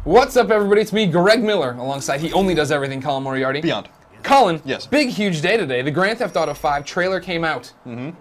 What's up, everybody? It's me, Greg Miller, alongside He Only Does Everything, Colin Moriarty. Beyond. Colin, yes. Big, huge day today. The Grand Theft Auto 5 trailer came out.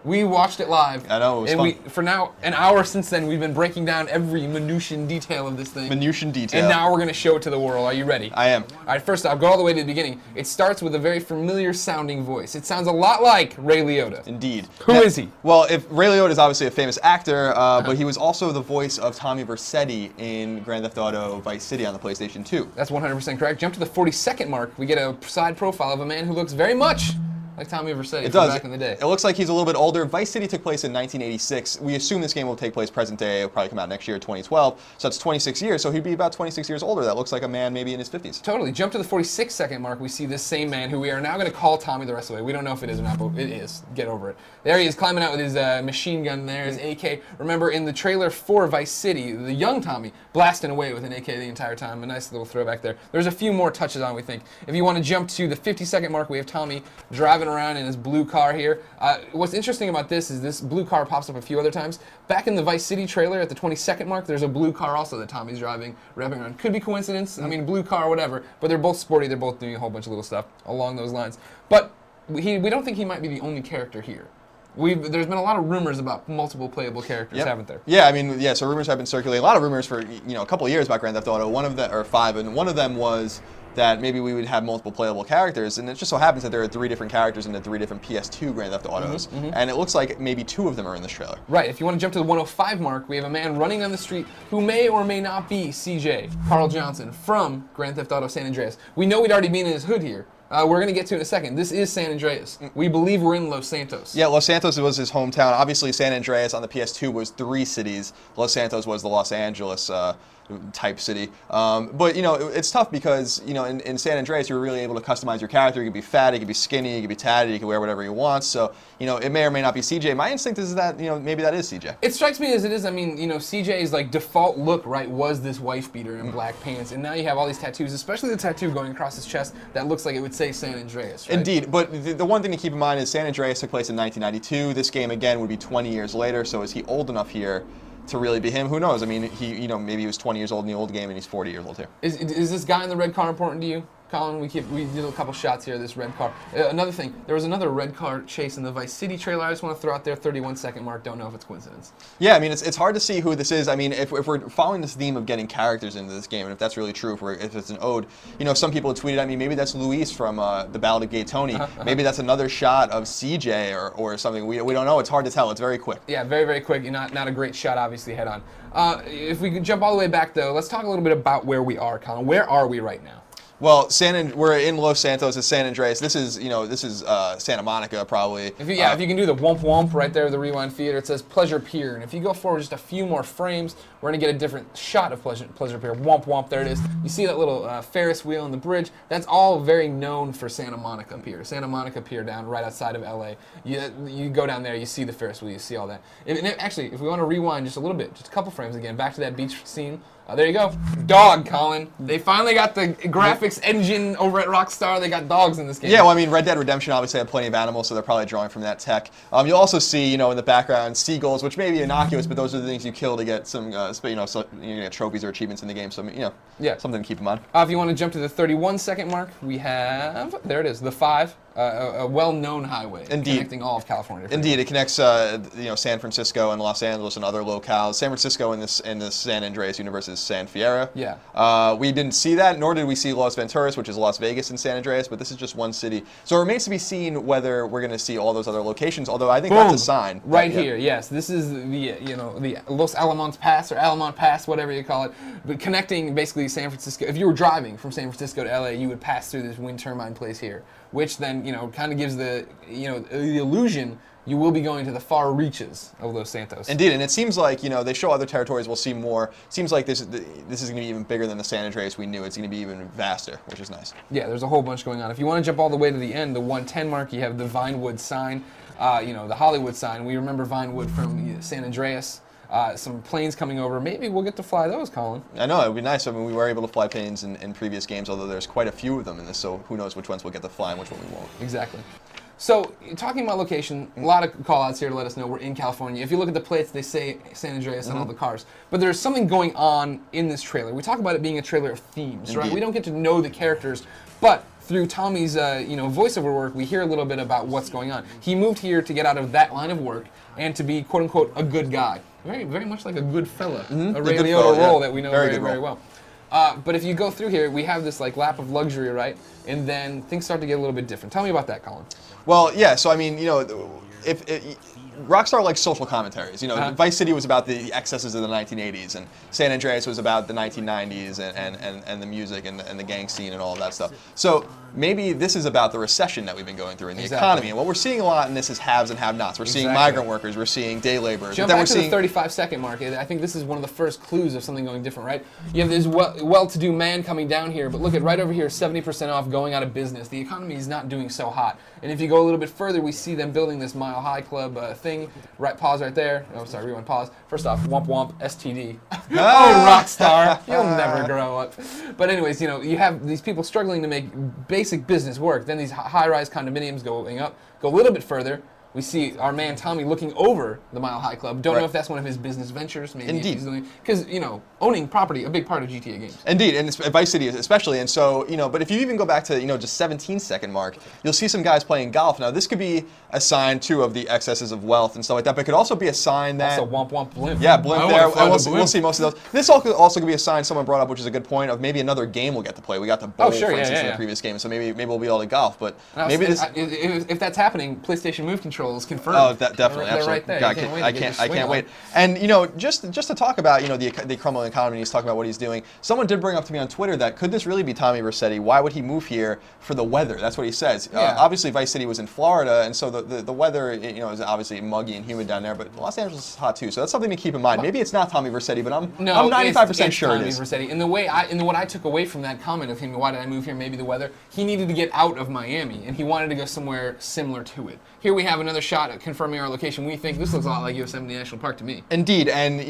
We watched it live. I know, it was fun. For now, an hour since then, we've been breaking down every minutiae detail of this thing. Minutiae detail. And now we're going to show it to the world. Are you ready? I am. All right, first off, go all the way to the beginning. It starts with a very familiar sounding voice. It sounds a lot like Ray Liotta. Indeed. Who is he? Well, if Ray Liotta is obviously a famous actor, but he was also the voice of Tommy Vercetti in Grand Theft Auto Vice City on the PlayStation 2. That's 100% correct. Jump to the 40-second mark. We get a side profile of a man who looks very much like Tommy Vercetti from back in the day. It looks like he's a little bit older. Vice City took place in 1986. We assume this game will take place present day. It'll probably come out next year, 2012. So that's 26 years. So he'd be about 26 years older. That looks like a man maybe in his 50s. Totally. Jump to the 46-second mark. We see this same man who we are now going to call Tommy the rest of the way. We don't know if it is or not, but it is. Get over it. There he is, climbing out with his machine gun there, his AK. Remember, in the trailer for Vice City, the young Tommy blasting away with an AK the entire time. A nice little throwback there. There's a few more touches on, we think. If you want to jump to the 50-second mark, we have Tommy driving around in his blue car here. What's interesting about this is this blue car pops up a few other times. Back in the Vice City trailer at the 22nd mark, there's a blue car also that Tommy's driving, revving around. Could be coincidence. I mean, blue car, whatever. But they're both sporty. They're both doing a whole bunch of little stuff along those lines. But we don't think he might be the only character here. There's been a lot of rumors about multiple playable characters, haven't there? Yeah, I mean, yeah. So rumors have been circulating. A lot of rumors for a couple of years about Grand Theft Auto. One of them, or 5, and one of them was that maybe we would have multiple playable characters, and it just so happens that there are 3 different characters in the 3 different PS2 Grand Theft Autos, and it looks like maybe 2 of them are in this trailer. Right. If you want to jump to the 105 mark, we have a man running down the street who may or may not be CJ, Carl Johnson, from Grand Theft Auto San Andreas. We know we'd already been in his hood here. We're going to get to it in a second. This is San Andreas. We believe we're in Los Santos. Yeah, Los Santos was his hometown. Obviously, San Andreas on the PS2 was 3 cities. Los Santos was the Los Angeles type city. But, it's tough because, in San Andreas, you're really able to customize your character. You can be fat, you can be skinny, you can be tatted, you can wear whatever you want. So, it may or may not be CJ. My instinct is that, maybe that is CJ. It strikes me as it is. I mean, CJ's like default look, right, was this wife beater and black pants. And now you have all these tattoos, especially the tattoo going across his chest that looks like it would say San Andreas, right? Indeed, but the one thing to keep in mind is San Andreas took place in 1992. This game, again, would be 20 years later. So is he old enough here to really be him? Who knows? I mean, maybe he was 20 years old in the old game and he's 40 years old here. Is this guy in the red car important to you, Colin? We did a couple shots here of this red car. Another thing, there was another red car chase in the Vice City trailer. I just want to throw out there, 31-second mark. Don't know if it's coincidence. Yeah, I mean, it's hard to see who this is. I mean, if we're following this theme of getting characters into this game, and if that's really true, if it's an ode, some people have tweeted at me, maybe that's Luis from The Ballad of Gay Tony. Maybe that's another shot of CJ or something. We don't know. It's hard to tell. It's very quick. Yeah, very, very quick. Not a great shot, obviously, head on. If we could jump all the way back, though, let's talk a little bit about where we are, Colin. Where are we right now? Well, we're in Los Santos. It's San Andreas. This is Santa Monica, probably. If you can do the womp womp right there, the Rewind Theater, it says Pleasure Pier. And if you go forward just a few more frames, we're going to get a different shot of Pleasure Pier. Womp womp, there it is. You see that little Ferris wheel on the bridge? That's all very known for Santa Monica Pier. Santa Monica Pier down right outside of LA. You go down there, you see the Ferris wheel, you see all that. Actually, if we want to rewind just a little bit, just a couple frames again, back to that beach scene. There you go. Dog, Colin. They finally got the graphics engine over at Rockstar. They got dogs in this game. Yeah, well, I mean, Red Dead Redemption obviously had plenty of animals, so they're probably drawing from that tech. You'll also see, in the background, seagulls, which may be innocuous, but those are the things you kill to get some, get trophies or achievements in the game. So, something to keep in mind. If you want to jump to the 31-second mark, we have, there it is, the 5. A well-known highway connecting all of California. Indeed, it connects San Francisco and Los Angeles and other locales. San Francisco in this San Andreas universe is San Fierro. Yeah. We didn't see that, nor did we see Las Venturas, which is Las Vegas in San Andreas, but this is just one city. So it remains to be seen whether we're going to see all those other locations. Although I think that's a sign. Right here, yes. This is the Los Alamos Pass or Alamo Pass, whatever you call it, but connecting basically San Francisco. If you were driving from San Francisco to LA, you would pass through this wind turbine place here, which then kind of gives the the illusion you will be going to the far reaches of Los Santos. Indeed, and it seems like they show other territories. We'll see more. Seems like this is going to be even bigger than the San Andreas we knew. It's going to be even vaster, which is nice. Yeah, there's a whole bunch going on. If you want to jump all the way to the end, the 110 mark, you have the Vinewood sign, the Hollywood sign. We remember Vinewood from San Andreas. Some planes coming over. Maybe we'll get to fly those, Colin. I know, it would be nice. I mean, we were able to fly planes in previous games, although there's quite a few of them in this, so who knows which ones we'll get to fly and which one we won't. Exactly. So, talking about location, a lot of call-outs here to let us know we're in California. If you look at the plates, they say San Andreas on all the cars. But there's something going on in this trailer. We talk about it being a trailer of themes, right? Indeed. We don't get to know the characters, but through Tommy's voiceover work, we hear a little bit about what's going on. He moved here to get out of that line of work and to be, quote-unquote, a good guy. Very, very much like a good fella. A Ray Liotta role that we know very, very well. But if you go through here, we have this like lap of luxury, right? And then things start to get a little bit different. Tell me about that, Colin. Well, yeah. So I mean, if Rockstar likes social commentaries. Vice City was about the excesses of the 1980s, and San Andreas was about the 1990s and the music and the gang scene and all of that stuff. So maybe this is about the recession that we've been going through in the economy. And what we're seeing a lot in this is haves and have-nots. We're seeing migrant workers. We're seeing day laborers. Jump back to the 35-second mark. I think this is one of the first clues of something going different, right? You have this well-to-do man coming down here, but look at right over here, 70% off, going out of business. The economy is not doing so hot. And if you go a little bit further, we see them building this Mile High Club thing. Right, pause right there. Oh, sorry, rewind, pause. First off, womp womp, STD. Oh, Rockstar, you'll never grow up. But anyways, you have these people struggling to make basic business work. Then these high-rise condominiums going up. Go a little bit further. We see our man Tommy looking over the Mile High Club. Don't know if that's one of his business ventures. Maybe Indeed. Because, owning property, a big part of GTA games. Indeed, and Vice City especially. And so, but if you even go back to, just 17-second mark, you'll see some guys playing golf. Now, this could be a sign, too, of the excesses of wealth and stuff like that, but it could also be a sign that... Also, womp womp blimp. Yeah, blimp there. We'll see most of those. This also could be a sign someone brought up, which is a good point, of maybe another game we'll get to play. We got the bowl, for instance, in the previous game, so maybe we'll be able to golf. But maybe this... If that's happening, PlayStation Move controls confirmed. Oh, definitely, They're absolutely. right there. I can't wait. And just to talk about the crumbling economy, he's talking about what he's doing. Someone did bring up to me on Twitter that could this really be Tommy Vercetti? Why would he move here for the weather? That's what he says. Obviously, Vice City was in Florida, and so the weather is obviously muggy and humid down there. But Los Angeles is hot too, so that's something to keep in mind. Maybe it's not Tommy Vercetti, but I'm 95% sure it is. Tommy Vercetti. And what I took away from that comment of him, why did I move here? Maybe the weather. He needed to get out of Miami, and he wanted to go somewhere similar to it. Here we have another shot at confirming our location. We think this looks a lot like Yosemite National Park to me. Indeed, and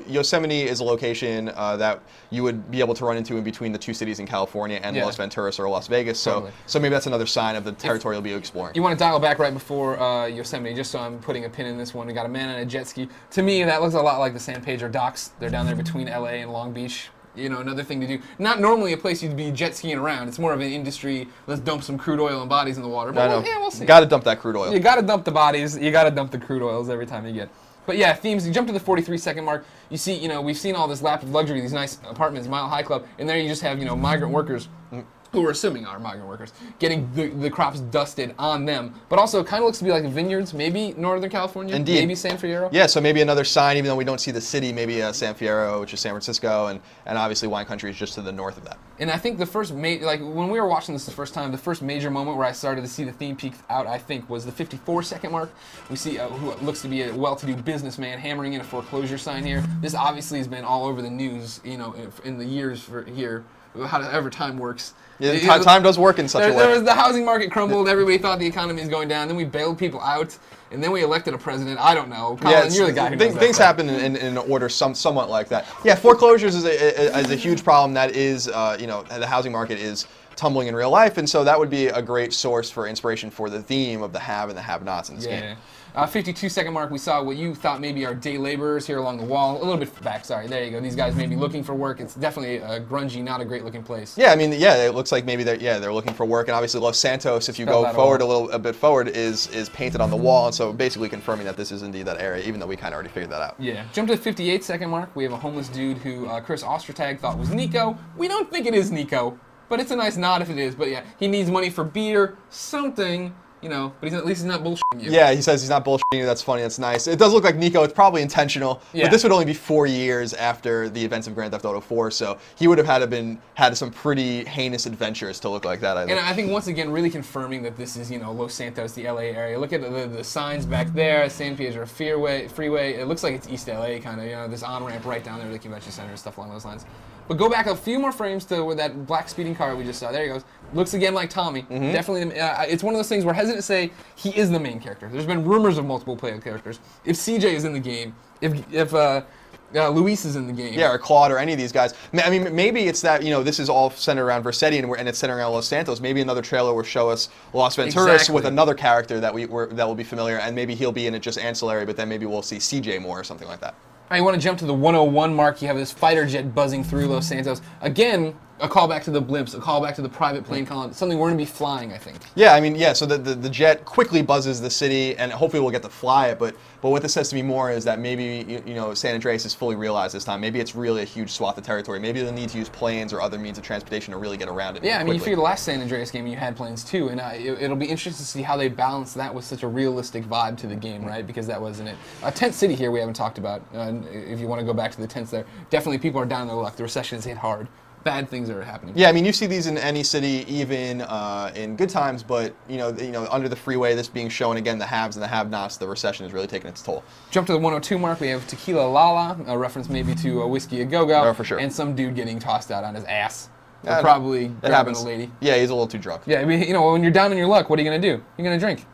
Yosemite is a location that you would be able to run into in between the two cities in California and Las Venturas or Las Vegas. So maybe that's another sign of the territory you'll be exploring. You want to dial back right before Yosemite, just so I'm putting a pin in this one. We got a man on a jet ski. To me, that looks a lot like the San Pedro docks. They're down there between LA and Long Beach. Another thing to do. Not normally a place you'd be jet skiing around. It's more of an industry, let's dump some crude oil and bodies in the water. But we'll see. Got to dump that crude oil. You got to dump the bodies. You got to dump the crude oils every time you get. But yeah, themes. You jump to the 43-second mark. You see, we've seen all this lap of luxury, these nice apartments, Mile High Club, and there you just have, migrant workers, who we're assuming are migrant workers, getting the crops dusted on them. But also, it kind of looks to be like vineyards, maybe Northern California, Indeed. Maybe San Fierro. Yeah, so maybe another sign, even though we don't see the city, maybe San Fierro, which is San Francisco, and obviously wine country is just to the north of that. And I think the first, when we were watching this the first time, the first major moment where I started to see the theme peak out, I think, was the 54-second mark. We see who looks to be a well-to-do businessman hammering in a foreclosure sign here. This obviously has been all over the news, in the years for here, however time works. Yeah, time does work in such a way. There was the housing market crumbled. Everybody thought the economy is going down. Then we bailed people out, and then we elected a president. I don't know. Colin, you're the guy who knows things happen in an order somewhat like that. Yeah, foreclosures is a huge problem. That is, the housing market is tumbling in real life, and so that would be a great source for inspiration for the theme of the have and the have-nots in this game. 52-second mark, we saw what you thought maybe are day laborers here along the wall. A little bit back, sorry. There you go. These guys may be looking for work. It's definitely a grungy, not a great-looking place. Yeah, I mean, it looks like maybe they're looking for work. And obviously Los Santos, if you go forward a bit forward, is painted on the wall. And so basically confirming that this is indeed that area, even though we kind of already figured that out. Yeah. Jump to the 58-second mark. We have a homeless dude who Chris Ostertag thought was Nico. We don't think it is Nico, but it's a nice nod if it is. But yeah, he needs money for beer, something. But at least he's not bullshitting you. Yeah, he says he's not bullshitting you. That's funny. That's nice. It does look like Nico. It's probably intentional. Yeah. But this would only be 4 years after the events of Grand Theft Auto 4, so he would have had some pretty heinous adventures to look like that. And I think once again, really confirming that this is Los Santos, the LA area. Look at the signs back there, San Pedro Freeway. It looks like it's East LA kind of. This on ramp right down there to the convention center and stuff along those lines. But go back a few more frames to where that black speeding car we just saw. There he goes. Looks again like Tommy. Definitely, it's one of those things we're hesitant to say he is the main character. There's been rumors of multiple player characters. If CJ is in the game, if Luis is in the game. Yeah, or Claude, or any of these guys. I mean, maybe it's that, this is all centered around Vercetti, and it's centered around Los Santos. Maybe another trailer will show us Los Venturas with another character that will be familiar, and maybe he'll be in it just ancillary, but then maybe we'll see CJ more or something like that. All right, you want to jump to the 101 mark. You have this fighter jet buzzing through Los Santos. Again, a callback to the blimps, a callback to the private plane column, something we're going to be flying, I think. Yeah, I mean, so the jet quickly buzzes the city, and hopefully we'll get to fly it, but what this says to me more is that maybe, San Andreas is fully realized this time. Maybe it's really a huge swath of territory. Maybe they'll need to use planes or other means of transportation to really get around it. Yeah, I mean, quickly. you figure the last San Andreas game, you had planes too, and it'll be interesting to see how they balance that with such a realistic vibe to the game, right? Because that wasn't it. Tent City here we haven't talked about. If you want to go back to the tents there, definitely people are down on their luck. The recession has hit hard. Bad things are happening. Yeah, I mean, you see these in any city, even in good times. But under the freeway, this being shown again, the haves and the have-nots, the recession is really taking its toll. Jump to the 102 mark. We have Tequila Lala, a reference maybe to a Whiskey a Go Go. Oh, for sure. And some dude getting tossed out on his ass. Yeah, probably that grabbing happens. a lady. Yeah, he's a little too drunk. Yeah, I mean, when you're down on your luck, what are you gonna do? You're gonna drink.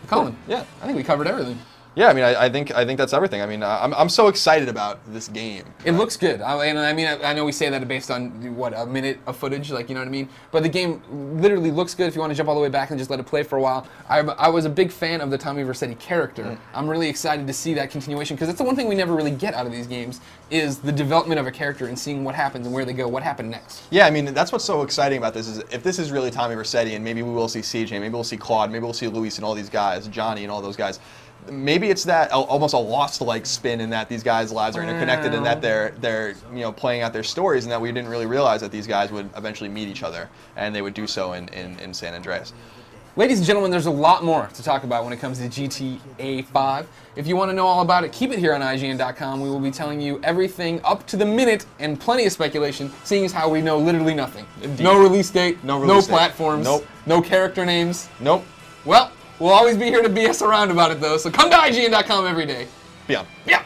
Colin. Yeah, I think we covered everything. Yeah, I mean, I think that's everything. I mean, I'm so excited about this game. It looks good. I know we say that based on, a minute of footage, you know what I mean? But the game literally looks good if you want to jump all the way back and just let it play for a while. I was a big fan of the Tommy Vercetti character. I'm really excited to see that continuation, because that's the one thing we never really get out of these games, is the development of a character and seeing what happens and where they go, what happened next. Yeah, I mean, that's what's so exciting about this, is if this is really Tommy Vercetti, and maybe we will see CJ, maybe we'll see Claude, maybe we'll see Luis and all these guys, Johnny and all those guys. Maybe it's that almost a Lost-like spin, in that these guys' lives are interconnected, and that they're playing out their stories, and that we didn't really realize that these guys would eventually meet each other, and they would do so in San Andreas. Ladies and gentlemen, there's a lot more to talk about when it comes to GTA 5. If you want to know all about it, keep it here on IGN.com. We will be telling you everything up to the minute, and plenty of speculation, seeing as how we know literally nothing. Indeed. No release date, no platforms, nope. No character names. Nope. Well, we'll always be here to BS around about it, though, so come to IGN.com every day. Yeah. Yeah.